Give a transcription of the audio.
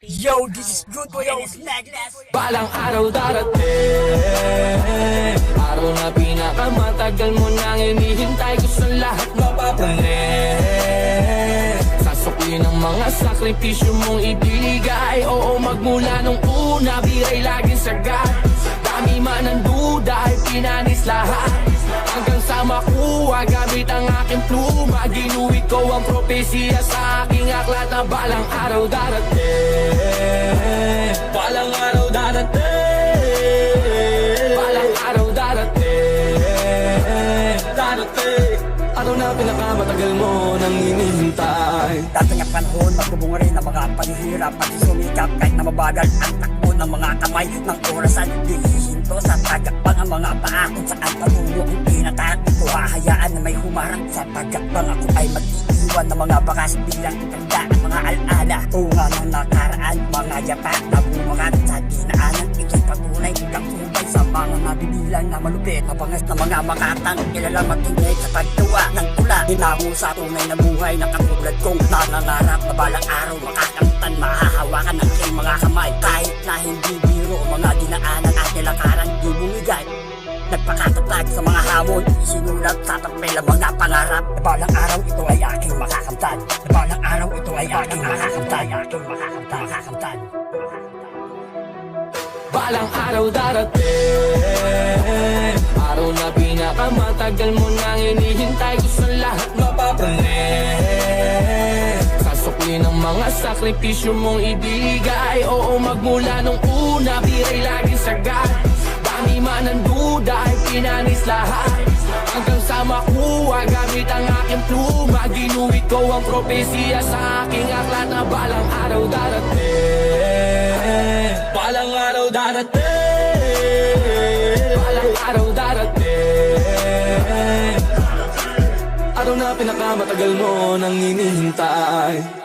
Yo, this is good boy and it's madness. Balang araw darating, araw na pinakamatagal mo nang hinihintay ko sa lahat mapapanin. Sasukin ang mga sakripisyo mong ibigay. Oo, magmula nung una, biray laging sagat. Dami man ang duda, ay pinanis lahat. Hanggang sa makuha, gamit ang aking pluma. Ginuhit ko ang propesya sa aking aklat na balang araw darating. Balang araw darating. Balang araw darating. Darating. Araw na pinakamatagal mo nang hinihintay. Dating ang panahon, magbubunga rin ang mga panihirap. Pati sumikap kahit na mabagal ang takbo ng mga kamay ng orasan. Di hihinto sa tagakbang ang mga paa kung saan patungo ang tinatahan. Ito hahayaan na may humarang sa tagakbang. Ako ay mag-iiwan ng mga bakas bilang itanda ang mga alaala. Tunga ng nakaraan, mga yapa na bumangat sa dinaanan. Ito'y patunay hanggang subay sa mga nabibilang na malupit. Mabangas na mga makatang kilala matingin sa pagtuwa ng tula. Hinaho sa tunay na buhay na katulad kong nangangarap na balang araw makakamtan, mahahawakan ng iyong mga kamay. Kahit na hindi biro mga dinaanan at nilakaran di bumigay. Nagpakatatag sa mga hamon, isinulat sa papel ang mga pangarap. Na balang araw ito ay aking makakamtan. Na balang araw ito ay aking makakamtan. Makakamtan. Balang araw darating, araw na pinakamatagal mo nang hinihintay ko sa lahat mapapanin. Sasukin ang mga sakripisyo mong ibigay. Oo, magmula nung una, biray laging sagat. Dami man ang duda, ay pinanis lahat. Hanggang sa makuha, gamit ang aking pluma. Ginuhit ko ang propesya sa aking aklat na balang araw darating. Balang araw darating. Balang araw darating. Araw na pinakamatagal mo nang hinihintay.